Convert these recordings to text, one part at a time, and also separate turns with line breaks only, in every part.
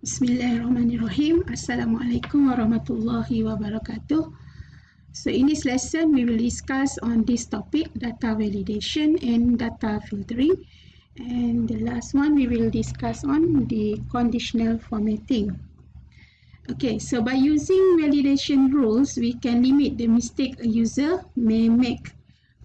Bismillahirrahmanirrahim. Assalamualaikum warahmatullahi wabarakatuh. So in this lesson, we will discuss on this topic, data validation and data filtering. And the last one, we will discuss on the conditional formatting. Okay, so by using validation rules, we can limit the mistake a user may make.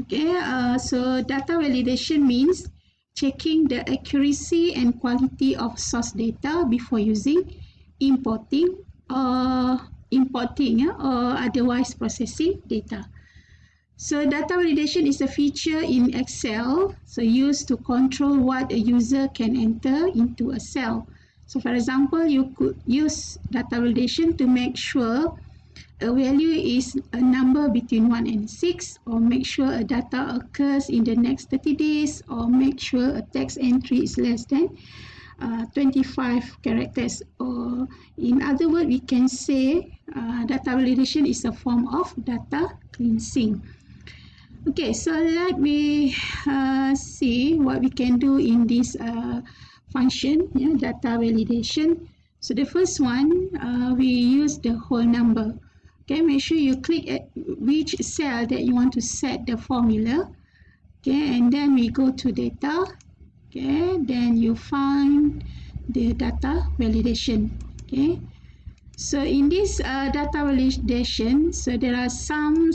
Okay, so data validation means checking the accuracy and quality of source data before using, importing or otherwise processing data. So data validation is a feature in Excel, so used to control what a user can enter into a cell. So for example, you could use data validation to make sure a value is a number between 1 and 6, or make sure a data occurs in the next 30 days, or make sure a text entry is less than 25 characters. Or in other words, we can say data validation is a form of data cleansing. Okay, so let me see what we can do in this function, data validation. So the first one, we use the whole number. Okay, make sure you click at which cell that you want to set the formula. Okay, and then we go to data. Okay, then you find the data validation. Okay, so in this data validation, so there are some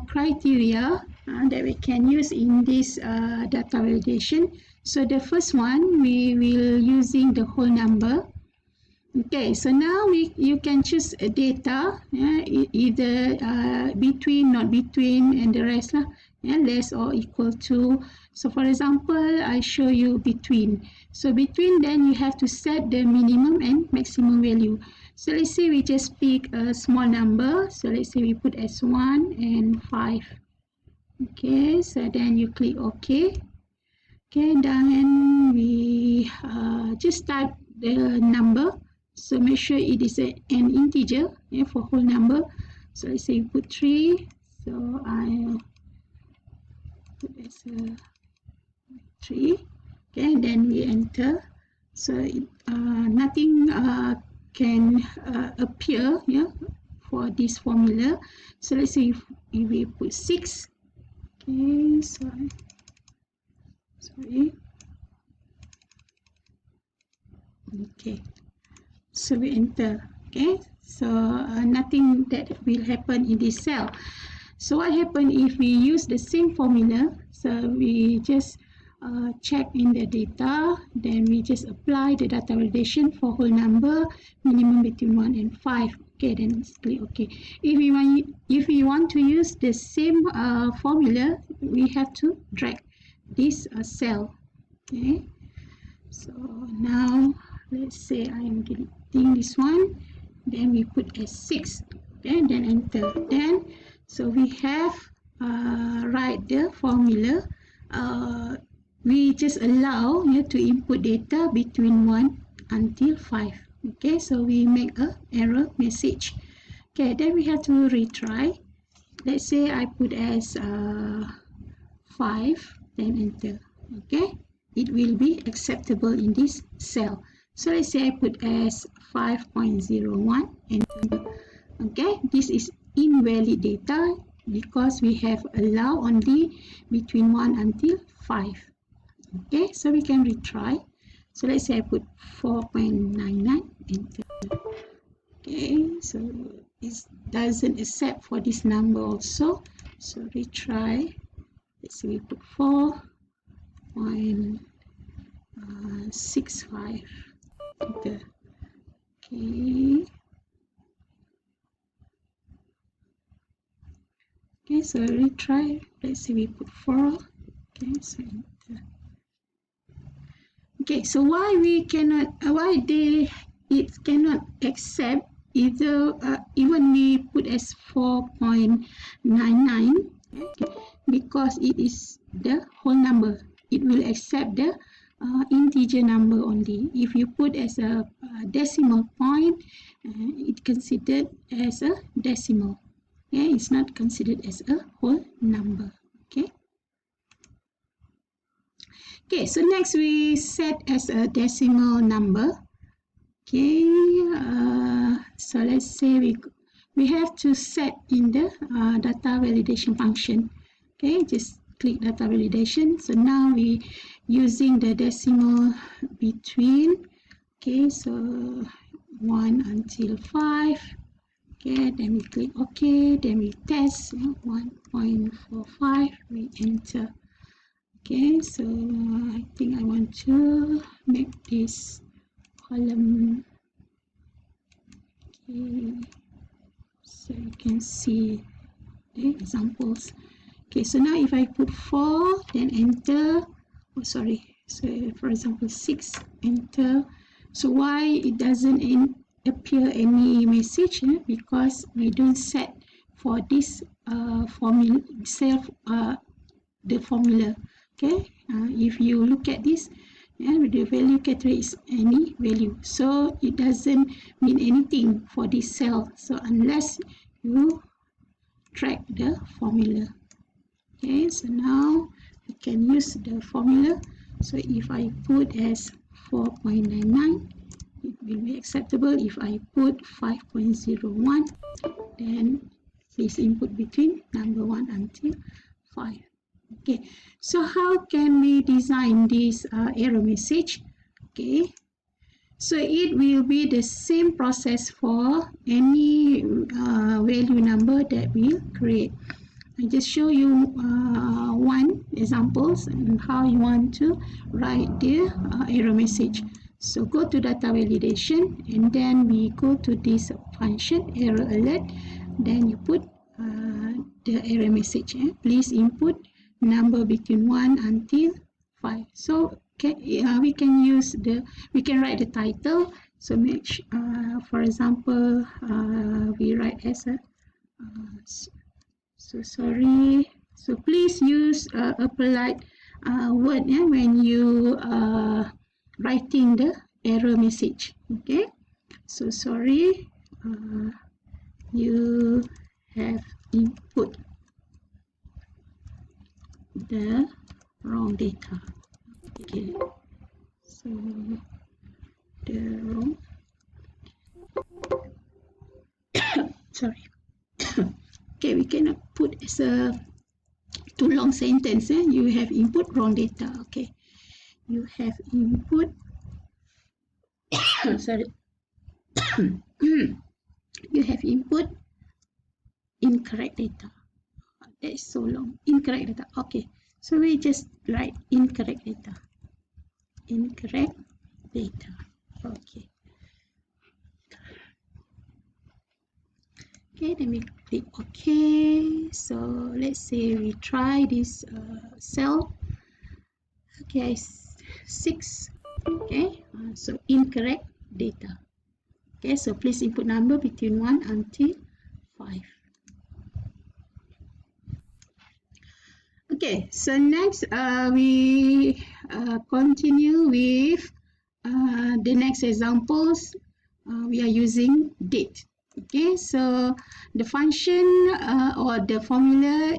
criteria that we can use in this data validation. So the first one, we will using the whole number. Okay, so now you can choose a data, either between, not between, and the rest, less or equal to. So for example, I show you between. So between, then you have to set the minimum and maximum value. So let's say we just pick a small number. So let's say we put as 1 and 5. Okay, so then you click OK. Okay, then we just type the number. So make sure it is an integer for whole number. So let's say you put 3. So I put as a 3. Okay, and then we enter. So nothing can appear for this formula. So let's say if we put 6. Okay, sorry. Okay, so we enter. Okay, so nothing that will happen in this cell. So what happens if we use the same formula? So we just check in the data, then we just apply the data validation for whole number, minimum between 1 and 5. Okay, then click OK. If we want to use the same formula, we have to drag this cell. Okay, so now let's say I am deleting this one, then we put as 6. Okay, then enter. Then so we have write the formula. We just allow to input data between 1 until 5. Okay, so we make a error message. Okay, then we have to retry. Let's say I put as 5, then enter. Okay, it will be acceptable in this cell. So let's say I put as 5.01, enter. Okay, this is invalid data because we have allowed only between 1 until 5. Okay, so we can retry. So let's say I put 4.99, enter. Okay, so it doesn't accept for this number also. So retry. Let's say we put 4.65, enter. Okay. Okay, so retry. Let's say we put 4. Okay, so enter. Okay, so why it cannot accept either even we put as 4.99, okay, because it is the whole number. It will accept the integer number only. If you put as a decimal point, it considered as a decimal. Okay, it's not considered as a whole number. Okay. Okay, so next we set as a decimal number. Okay, so let's say we have to set in the data validation function. Okay, just click data validation. So now we using the decimal between. Okay, so 1 until 5. Okay, then we click OK, then we test 1.45, we enter. Okay, so I think I want to make this column. Okay, so you can see the examples. Okay, so now if I put 4, then enter. Oh, sorry. So for example, 6, enter. So why it doesn't appear any message? Because we don't set for this formula the formula. Okay, if you look at this, the value category is any value, so it doesn't mean anything for this cell. So unless you track the formula. Okay, so now we can use the formula. So if I put as 4.99, it will be acceptable. If I put 5.01, then please input between number 1 until 5. Okay, so how can we design this error message? Okay, so it will be the same process for any value number that we create. I just show you one examples and how you want to write the error message. So go to data validation, and then we go to this function error alert. Then you put the error message. Please input number between 1 until 5. So we can write the title. So for example, we write as a so sorry. So please use a polite word when you writing the error message. Okay. So sorry. You have input the wrong data. Okay. So the wrong. Sorry. Okay, we cannot put as a too long sentence. You have input wrong data. Okay, you have input. Sorry. You have input incorrect data. That is so long. Incorrect data. Okay, so we just write incorrect data. Incorrect data. Okay. Okay, then we click OK. So let's say we try this cell. Okay, 6. Okay, so incorrect data. Okay, so please input number between 1 until 5. Okay, so next we continue with the next examples. We are using date. Okay, so the function or the formula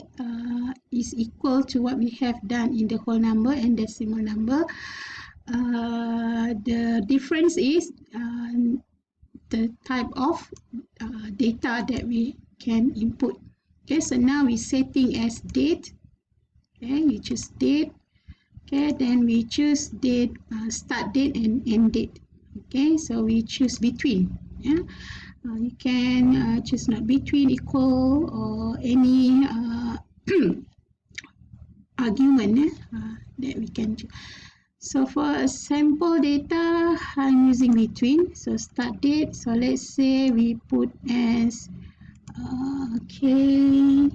is equal to what we have done in the whole number and decimal number. The difference is the type of data that we can input. Okay, so now we setting as date. Okay, we choose date. Okay, then we choose date, start date and end date. Okay, so we choose between. Yeah, you can choose not between, equal, or any argument that we can choose. So for a sample data, I'm using between. So start date. So let's say we put as okay.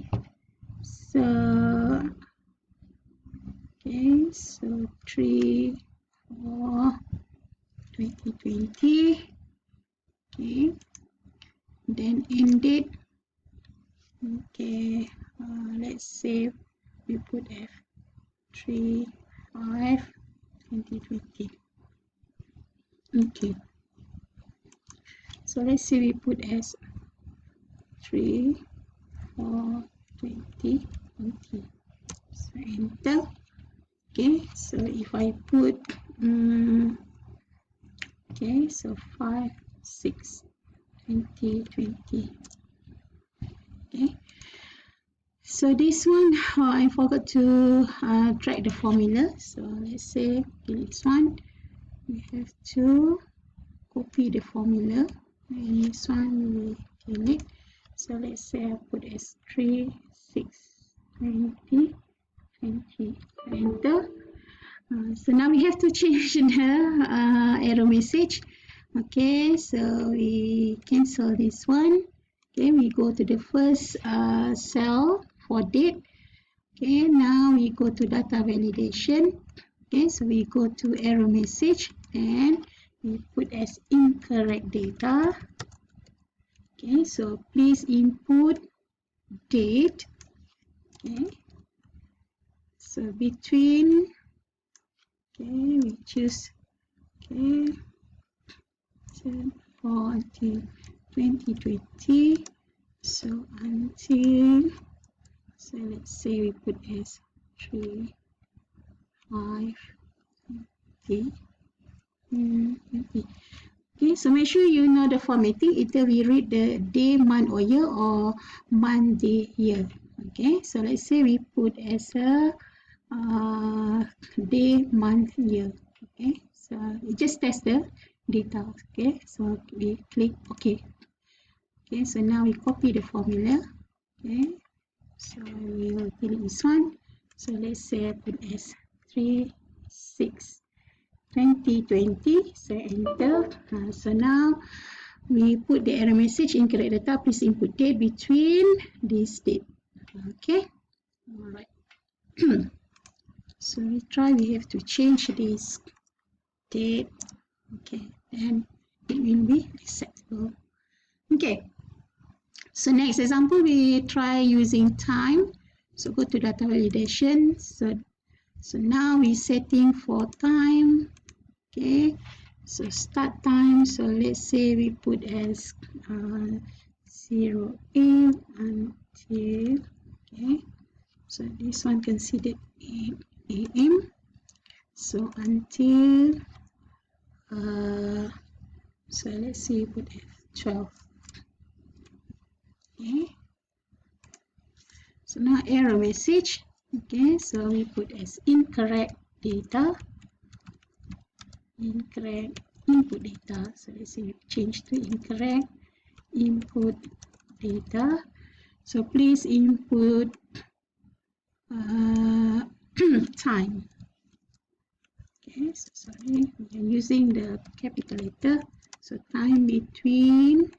So 3/4/2020. Okay. Then end date. Okay. Let's say we put F3/5/2020. Okay. So let's say we put as 3/4/2020. So enter. Okay, so if I put Okay, so 5, 6, 20, 20. Okay. So this one, I forgot to drag the formula. So let's say this one, we have to copy the formula, and this one we delete. So let's say I put as 3, 6, 20, 20, enter. So now we have to change the error message. Okay, so we cancel this one. Okay, we go to the first cell for date. Okay, now we go to data validation. Okay, so we go to error message and we put as incorrect data. Okay, so please input date. Okay, so between, okay, we choose, okay, 4 until 2020. So until, so let's say we put as 3, 5, 20. Okay, so make sure you know the formatting. Either we read the day, month or year, or month, day, year. Okay, so let's say we put as a day, month, year. Okay, so it just test the data. Okay, so we click OK. Okay, so now we copy the formula. Okay, so we will delete this one. So let's say I put as 3, 6, 2020. So enter. So now we put the error message incorrect data. Please input date between this date. Okay, all right. So we try. We have to change this date. Okay, then it will be acceptable. Okay. So next example, we try using time. So go to data validation. So now we're setting for time. Okay, so start time. So let's say we put as 0 AM until, okay, so this one considered 8 AM. So until, so let's say we put as 12. Okay, so now error message. Okay, so we put as incorrect data, incorrect input data. So let's say we change to incorrect input data. So please input time. Okay, so sorry, we are using the capital letter. So time between,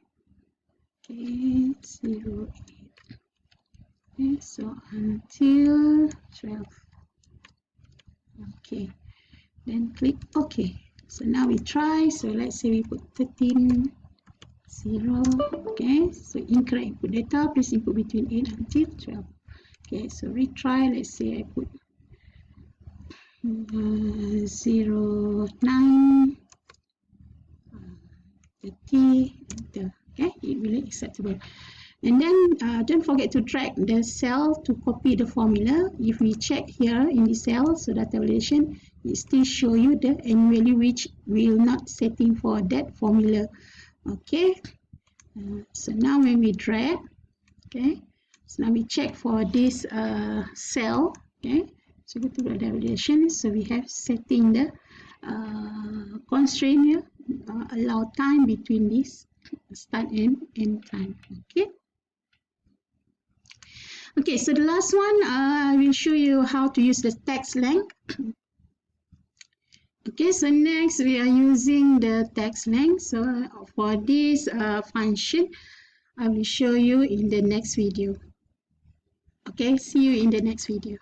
okay, 0, 8. Okay, so until 12. Okay, then click OK. So now we try. So let's say we put 13, 0. Okay, so incorrect input data. Please input between 8 until 12. Okay, so retry. Let's say I put 0, 9, 30, enter. Okay, it will be acceptable. And then don't forget to drag the cell to copy the formula. If we check here in the cell, so data validation, it still show you the n value which will not setting for that formula. Okay, so now when we drag, okay, so now we check for this cell. Okay, so go to data validation. So we have setting the constraint here, allow time between this start and end time. Okay. Okay, so the last one, I will show you how to use the text length. Okay, so next we are using the text length. So for this function, I will show you in the next video. Okay, see you in the next video.